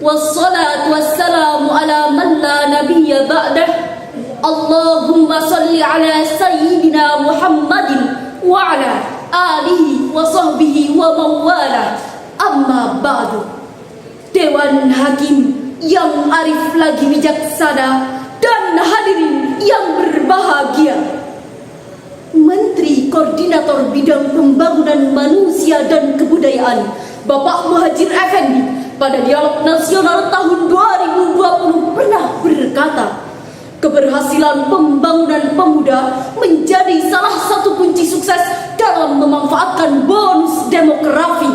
wassalatu wassalamu ala man la nabiyya ba'dah. Allahumma salli ala sayyidina Muhammadin wa ala alihi wa sahbihi wa mawala. Amma ba'du. Dewan Hakim yang arif lagi bijaksana dan hadirin yang berbahagia, Menteri Koordinator Bidang Pembangunan Manusia dan Kebudayaan Bapak Muhadjir Effendi pada Dialog Nasional tahun 2020 pernah berkata, keberhasilan pembangunan pemuda menjadi salah satu kunci sukses dalam memanfaatkan bonus demografi.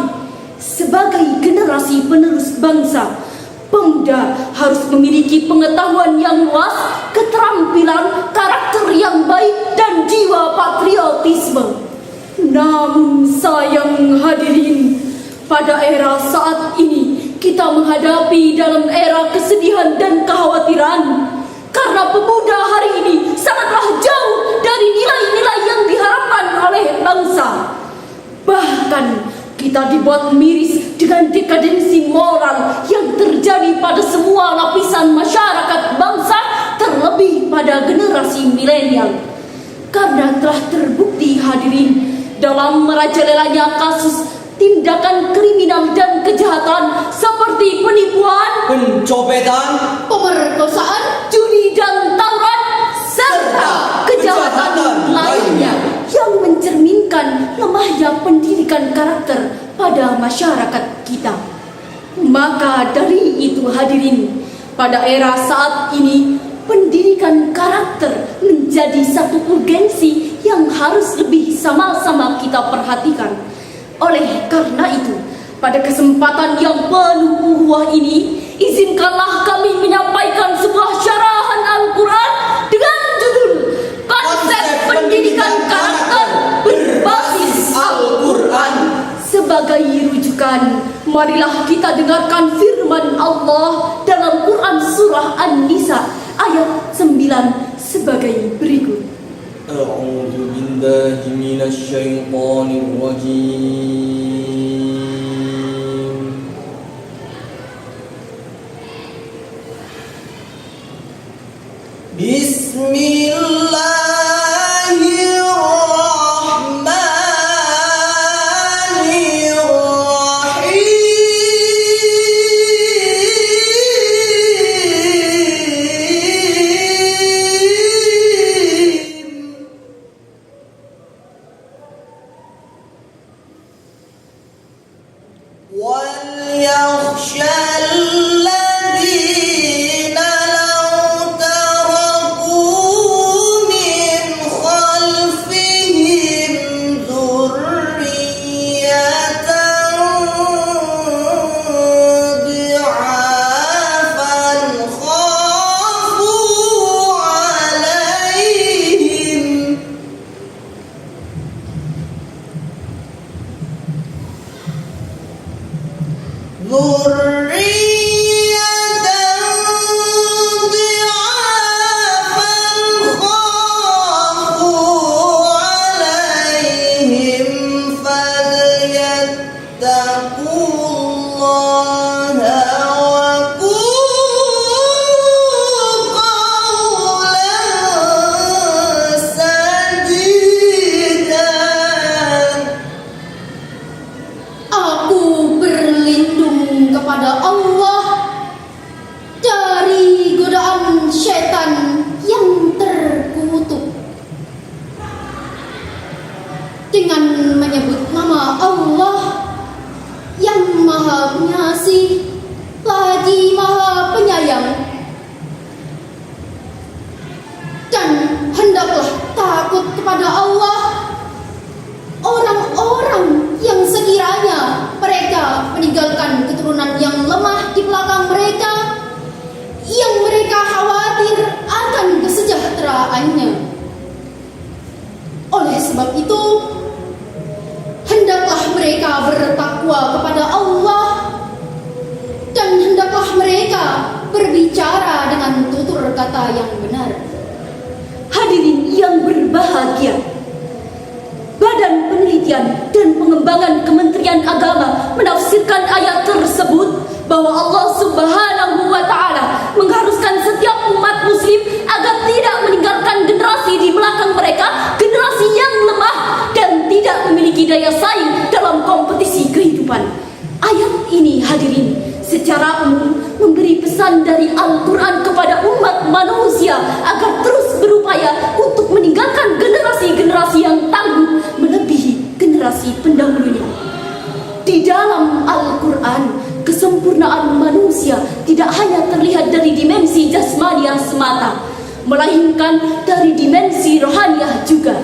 Sebagai generasi penerus bangsa, pemuda harus memiliki pengetahuan yang luas, keterampilan, karakter yang baik, dan jiwa patriotisme. Namun sayang hadirin, pada era saat ini kita menghadapi dalam era kesedihan dan kekhawatiran karena pemuda hari ini sangatlah jauh dari nilai-nilai yang diharapkan oleh bangsa. Bahkan kita dibuat miris dengan dekadensi moral yang terjadi pada semua lapisan masyarakat bangsa, terlebih pada generasi milenial. Karena telah terbukti hadirin dalam merajalelanya kasus tindakan kriminal dan kejahatan seperti penipuan, pencopetan, pemerkosaan, judi dan tawuran, serta kejahatan lainnya yang mencerminkan lemahnya pendidikan karakter pada masyarakat kita. Maka dari itu hadirin, pada era saat ini pendidikan karakter menjadi satu urgensi yang harus lebih sama-sama kita perhatikan. Oleh karena itu, pada kesempatan yang penuh uhuah ini, izinkanlah kami menyampaikan sebuah syarahan Al-Quran dengan judul Konsep Pendidikan Karakter Berbasis Al-Quran. Sebagai rujukan, marilah kita dengarkan firman Allah dalam Quran Surah An-Nisa ayat 9 sebagai berikut. A'udzu billahi minasy syaithanir rajim. dengan menyebut nama Allah yang Maha Pengasih lagi Maha Penyayang. Dan hendaklah takut kepada Allah orang-orang yang sekiranya mereka meninggalkan keturunan yang lemah di belakang mereka, yang mereka khawatir akan kesejahteraannya. Oleh sebab itu, hendaklah mereka bertakwa kepada Allah dan hendaklah mereka berbicara dengan tutur kata yang benar. Hadirin yang berbahagia, Badan Penelitian dan Pengembangan Kementerian Agama menafsirkan ayat tersebut bahwa Allah Subhanahu wa Ta'ala mengharuskan setiap umat muslim agar tidak meninggalkan generasi di belakang mereka, generasi yang lemah dan tidak memiliki daya saing dalam kompetisi kehidupan. Ayat ini hadirin secara umum memberi pesan dari Al-Quran kepada umat manusia agar terus berupaya untuk meninggalkan generasi-generasi yang tangguh melebihi generasi pendahulunya. Di dalam Al-Quran, kesempurnaan manusia tidak hanya terlihat dari dimensi jasmaniah semata, melainkan dari dimensi rohaniah juga.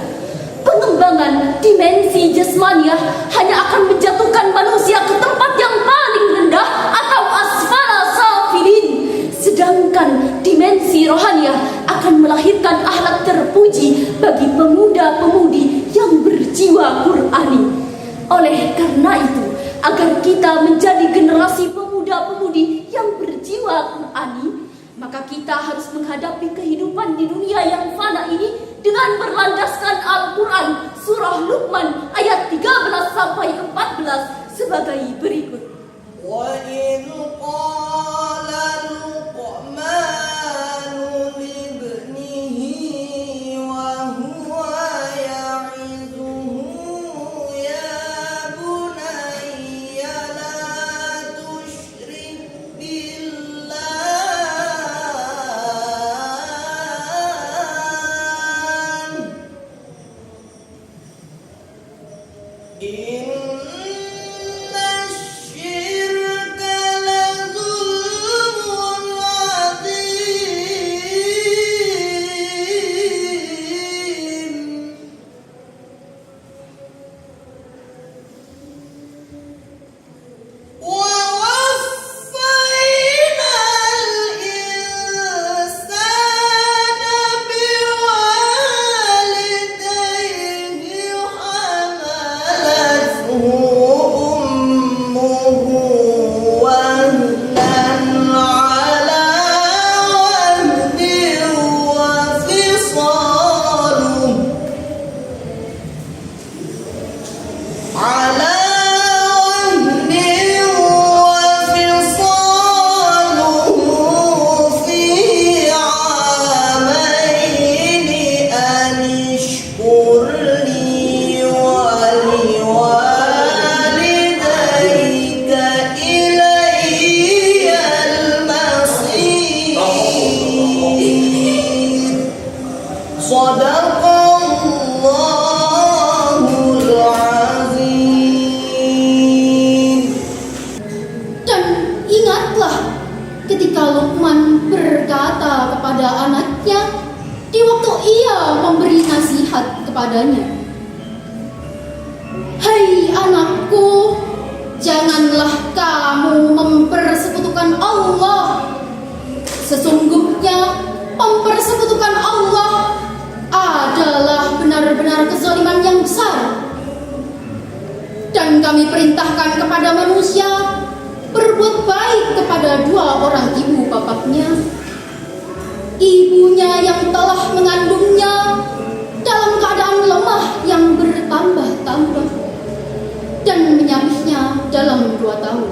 Pengembangan dimensi jasmaniah hanya akan menjatuhkan manusia ke tempat yang paling rendah atau asfala safilin, sedangkan dimensi rohaniah akan melahirkan akhlak terpuji bagi pemuda-pemudi yang berjiwa Qur'ani. Oleh karena itu, agar kita menjadi generasi pemuda-pemudi yang berjiwa Qur'ani, maka kita harus menghadapi kehidupan di dunia yang fana ini dengan berlandaskan Al-Quran surah Luqman ayat 13 sampai 14 sebagai berikut. وَإِذْ قَالَ لُقْمَانُ لِابْنِهِ وَهُوَ يَعِظُهُ يَا بُنَيَّ لَا تُشْرِكْ بِاللَّهِ إِنَّ الشِّرْكَ لَظُلْمٌ عَظِيمٌ وَوَصَّيْنَا الْإِنسَانَ بِوَالِدَيْهِ حَمَلَتْهُ أُمُّهُ وَهْنًا عَلَى وَهْنٍ وَفِصَالُهُ في عامين أن اشكر لي ولوالديك إلي المصير. صدق الله العظيم. Dan ingatlah ketika Luqman berkata kepada anaknya di waktu ia memberi nasihat kepadanya, "Hai anakku, janganlah kamu mempersekutukan Allah. Sesungguhnya mempersekutukan Allah adalah benar-benar kezaliman yang besar. Dan kami perintahkan kepada manusia berbuat baik kepada dua orang ibu bapaknya. Ibunya yang telah mengandungnya dalam keadaan lemah yang bertambah-tambah dan menyapihnya dalam 2 tahun.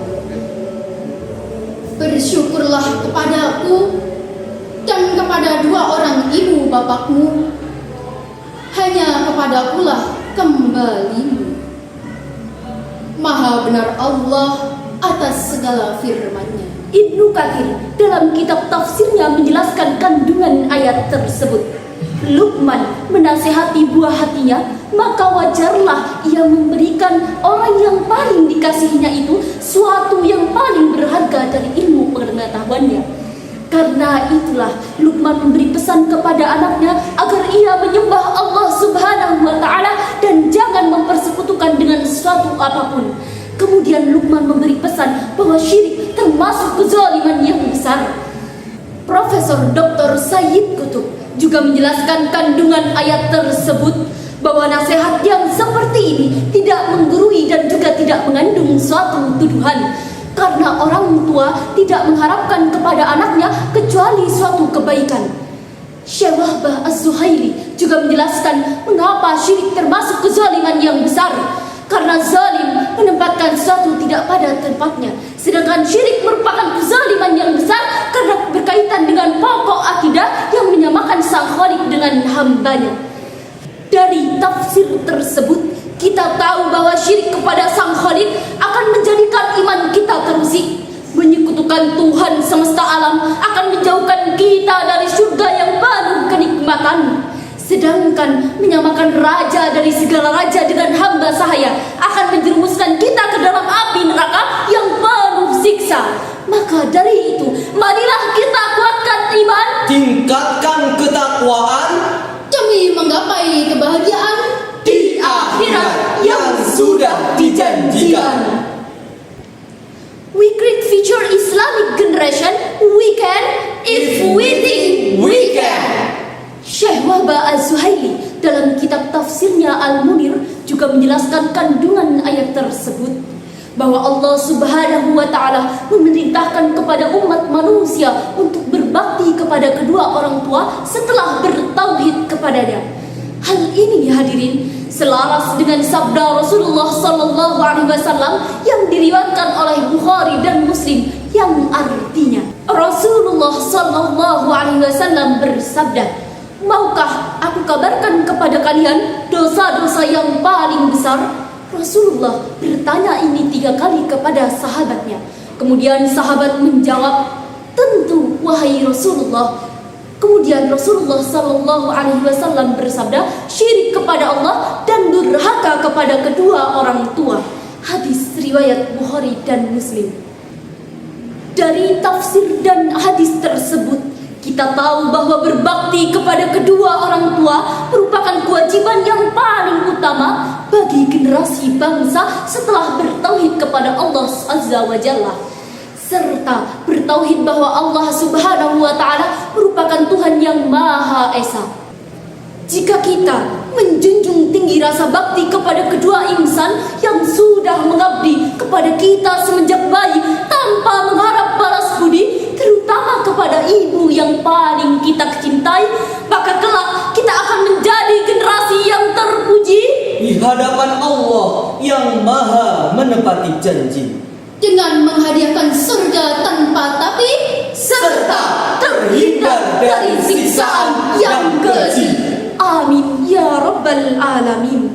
Bersyukurlah kepadaku dan kepada dua orang ibu bapakmu, hanya kepadakulah kembalimu. Maha benar Allah atas segala firman-Nya." Ibnu Katsir dalam kitab tafsirnya menjelaskan kandungan ayat tersebut. Luqman menasehati buah hatinya, maka wajarlah ia memberikan orang yang paling dikasihinya itu suatu yang paling berharga dari ilmu pengetahuannya. Karena itulah Luqman memberi pesan kepada anaknya agar ia menyembah Allah Subhanahu wa Ta'ala dan jangan mempersekutukan dengan sesuatu apapun. Kemudian Luqman memberi pesan bahwa syirik termasuk kezaliman yang besar. Profesor Dr. Sayyid Qutb juga menjelaskan kandungan ayat tersebut bahwa nasihat yang seperti ini tidak menggurui dan juga tidak mengandung suatu tuduhan, karena orang tua tidak mengharapkan kepada anaknya kecuali suatu kebaikan. Syekh Wahbah Az-Zuhaili juga menjelaskan mengapa syirik termasuk kezaliman yang besar, Karena zalim menempatkan sesuatu tidak pada tempatnya, sedangkan syirik merupakan kezaliman yang besar karena berkaitan dengan pokok akidah yang menyamakan Sang Khalik dengan hambanya. Dari tafsir tersebut, kita tahu bahwa syirik kepada Sang Khalik akan menjadikan iman kita terusik. Menyekutukan Tuhan semesta alam akan menjauhkan kita dari surga yang penuh kenikmatan. Sedangkan menyamakan raja dari segala raja dengan hamba sahaya akan menjerumuskan kita ke dalam api neraka yang penuh siksa. Maka dari itu, marilah kita kuatkan iman, tingkatkan ketakwaan demi menggapai kebahagiaan di akhirat yang sudah dijanjikan. We create future Islamic generation. We can if we think we can. Syekh Wahbah Az-Zuhaili dalam kitab tafsirnya Al-Munir juga menjelaskan kandungan ayat tersebut, bahwa Allah Subhanahu wa Ta'ala memerintahkan kepada umat manusia untuk berbakti kepada kedua orang tua setelah bertauhid kepadanya. Hal ini hadirin selaras dengan sabda Rasulullah sallallahu alaihi wasallam yang diriwayatkan oleh Bukhari dan Muslim, yang artinya Rasulullah sallallahu alaihi wasallam bersabda, "Maukah aku kabarkan kepada kalian dosa-dosa yang paling besar?" Rasulullah bertanya ini 3 kali kepada sahabatnya. Kemudian sahabat menjawab, "Tentu wahai Rasulullah." Kemudian Rasulullah sallallahu alaihi wasallam bersabda, "Syirik kepada Allah dan durhaka kepada kedua orang tua." Hadis riwayat Bukhari dan Muslim. Dari tafsir dan hadis tersebut, kita tahu bahwa berbakti kepada kedua orang tua merupakan kewajiban yang paling utama bagi generasi bangsa setelah bertauhid kepada Allah Azza wa Jalla, serta bertauhid bahwa Allah Subhanahu wa Ta'ala merupakan Tuhan yang Maha Esa. Jika kita menjunjung tinggi rasa bakti kepada kedua insan yang sudah mengabdi kepada kita semenjak bayi tanpa mengharap balas budi, terutama kepada ibu yang paling kita cintai, maka kelak kita akan menjadi generasi yang terpuji di hadapan Allah yang Maha menepati janji, dengan menghadiahkan surga tanpa tapi serta terhindar dari siksaan yang keji. Amin ya rabbal alamin.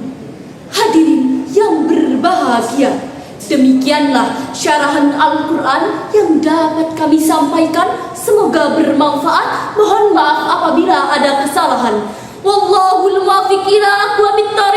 Hadirin yang berbahagia, demikianlah syarahan Al-Quran yang dapat kami sampaikan. Semoga bermanfaat. Mohon maaf apabila ada kesalahan. Wallahul muwaffiq ila aqwamit thoriq.